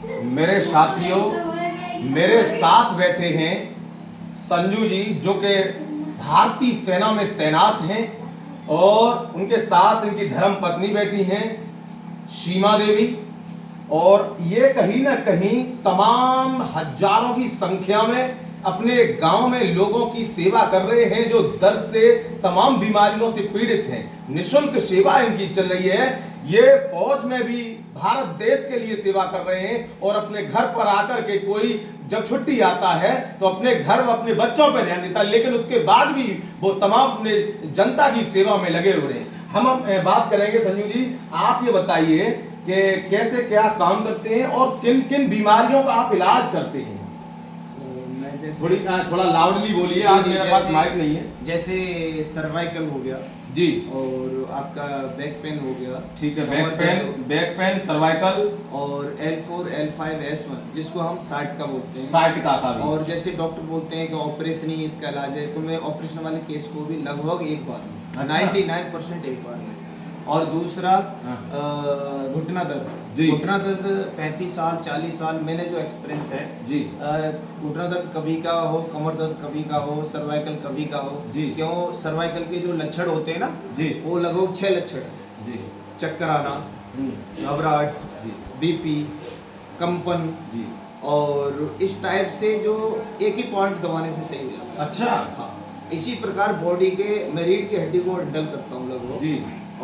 मेरे साथियों, मेरे साथ बैठे हैं संजू जी, जो कि भारतीय सेना में तैनात हैं, और उनके साथ इनकी धर्म पत्नी बैठी हैं सीमा देवी। और ये कहीं ना कहीं तमाम हजारों की संख्या में अपने गांव में लोगों की सेवा कर रहे हैं जो दर्द से, तमाम बीमारियों से पीड़ित हैं। निःशुल्क सेवा इनकी चल रही है। ये फौज में भी भारत देश के लिए सेवा कर रहे हैं, और अपने घर पर आकर के कोई जब छुट्टी आता है तो अपने घर व अपने बच्चों पर ध्यान देता है, लेकिन उसके बाद भी वो तमाम अपने जनता की सेवा में लगे हुए हैं। हम बात करेंगे संजू जी, आप ये बताइए कि कैसे क्या काम करते हैं और किन किन बीमारियों का आप इलाज करते हैं। थोड़ा लाउडली बोलिए, आज मेरे पास माइक नहीं है। जैसे सर्वाइकल हो गया जी, और आपका बैक पेन हो गया। ठीक है, बैक पेन, सर्वाइकल, और L4, L5, S1 जिसको हम साइटिका बोलते हैं। साइटिका का भी। और जैसे डॉक्टर बोलते हैं कि ऑपरेशन ही इसका इलाज है, तो मैं ऑपरेशन वाले केस को भी लगभग एक बार में, 99% एक बार में। और दूसरा घुटना दर्द। घुटना दर्द 35 साल 40 साल मैंने जो एक्सपीरियंस है जी, घुटना दर्द कभी का हो, कमर दर्द कभी का हो, सर्वाइकल कभी का हो जी। क्यों, सर्वाइकल के जो लक्षण होते हैं ना जी, वो लगभग 6 लक्षण है जी। चक्कर आना, घबराहट, बीपी, कंपन जी, और इस टाइप से जो एक ही पॉइंट दबाने से सही हो जाता है। अच्छा, हाँ। इसी प्रकार बॉडी के, मैं रीढ़ की हड्डी को डल करता हूँ लगभग जी।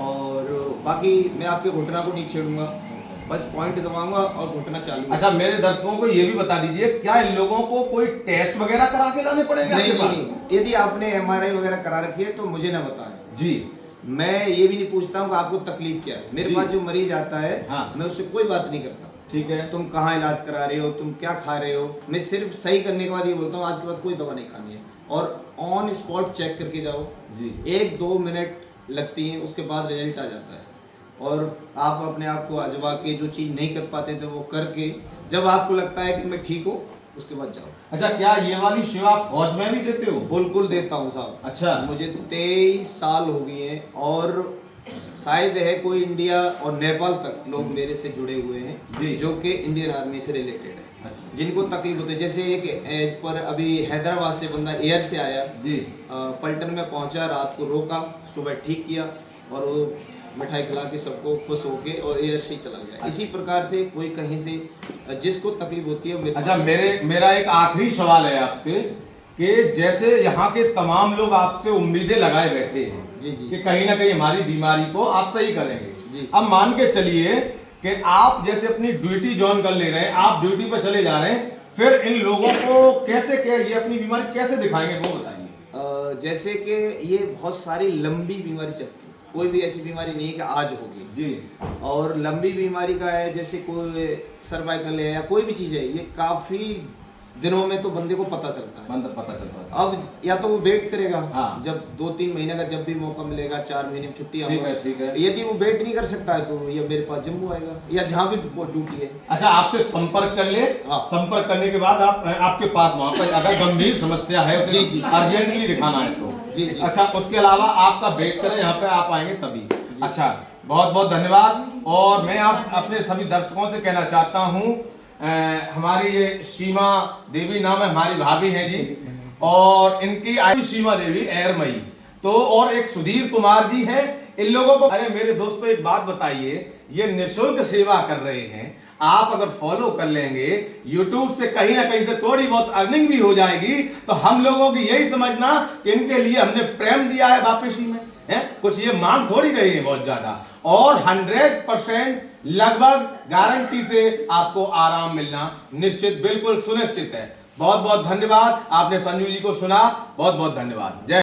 और बाकी मैं आपके घुटना को नहीं छेड़ूंगा, बस पॉइंट दबाऊंगा और घुटना चालू। अच्छा, मेरे दर्शकों को ये भी बता दीजिए, क्या इन लोगों को कोई टेस्ट वगैरह करा के लाने पड़ेगा? नहीं, यदि आपने MRI वगैरह करा रखी है तो मुझे ना बताएं जी। मैं ये भी नहीं पूछता हूँ कि आपको तकलीफ क्या है। मेरे पास जो मरीज आता है, हाँ, मैं उससे कोई बात नहीं करता। ठीक है, तुम कहाँ इलाज करा रहे हो, तुम क्या खा रहे हो, मैं सिर्फ सही करने के बाद ये बोलता हूँ आज के बाद कोई दवा नहीं खानी है, और ऑन स्पॉट चेक करके जाओ जी। 1-2 मिनट लगती है, उसके बाद रिजल्ट आ जाता है। और आप अपने आप को आजमा के जो चीज़ नहीं कर पाते थे वो करके, जब आपको लगता है कि मैं ठीक हूँ, उसके बाद जाओ। अच्छा, क्या ये वाली सेवा आप फौज में भी देते हो? बिल्कुल देता हूँ साहब। अच्छा, मुझे 23 साल हो गए हैं, और शायद है कोई इंडिया और नेपाल तक लोग मेरे से जुड़े हुए हैं जी, जो कि इंडियन आर्मी से रिलेटेड है। अच्छा। जिनको तकलीफ होती है, जैसे एक एज पर अभी हैदराबाद से बंदा एयर से आया जी, पलटन में पहुंचा, रात को रोका, सुबह ठीक किया, और वो मिठाई खिला के सबको खुश होके और एयर से चला गया। इसी प्रकार से कोई कहीं से जिसको तकलीफ होती है। अच्छा, मेरा एक आखिरी सवाल है आपसे कि जैसे यहाँ के तमाम लोग आपसे उम्मीदें लगाए बैठे हैं जी जी, कि कहीं ना कहीं हमारी बीमारी को आप सही करेंगे जी। अब मान के चलिए कि आप जैसे अपनी ड्यूटी ज्वाइन कर ले रहे हैं, आप ड्यूटी पर चले जा रहे हैं, फिर इन लोगों को कैसे, क्या ये अपनी बीमारी कैसे दिखाएंगे, वो बताइए। जैसे कि ये बहुत सारी लंबी बीमारी चलती है, कोई भी ऐसी बीमारी नहीं है कि आज होगी जी। और लंबी बीमारी का है, जैसे कोई सर्वाइकल है या कोई भी चीज़ है, ये काफ़ी दिनों में तो बंदे को पता चलता है। पता चलता है। अब या तो वो वेट करेगा, हाँ, जब 2-3 महीने का जब भी मौका मिलेगा, 4 महीने में छुट्टी, ठीक है। यदि वो वेट नहीं कर सकता है तो ये मेरे पास जम्मू आएगा या जहाँ भी ड्यूटी है। अच्छा, आपसे संपर्क कर ले। हाँ। संपर्क करने के बाद आपके पास वहाँ पर अगर गंभीर समस्या है, उसे जी अर्जेंटली दिखाना है तो जी। अच्छा, उसके अलावा आपका वेट करें, यहाँ पे आप आएंगे तभी। अच्छा, बहुत बहुत धन्यवाद। और मैं आप अपने सभी दर्शकों से कहना चाहता हूँ, हमारी ये सीमा देवी नाम है, हमारी भाभी हैं जी, और इनकी आई सीमा देवी एयरमई, तो और एक सुधीर कुमार जी हैं। इन लोगों को, अरे मेरे दोस्तों एक बात बताइए, ये निःशुल्क सेवा कर रहे हैं, आप अगर फॉलो कर लेंगे YouTube से, कहीं ना कहीं से थोड़ी बहुत अर्निंग भी हो जाएगी, तो हम लोगों की यही समझना कि इनके लिए हमने प्रेम दिया है वापसी में, है कुछ ये मांग थोड़ी रही है बहुत ज्यादा, और 100% लगभग गारंटी से आपको आराम मिलना निश्चित, बिल्कुल सुनिश्चित है। बहुत बहुत धन्यवाद, आपने संजू जी को सुना, बहुत बहुत धन्यवाद। जय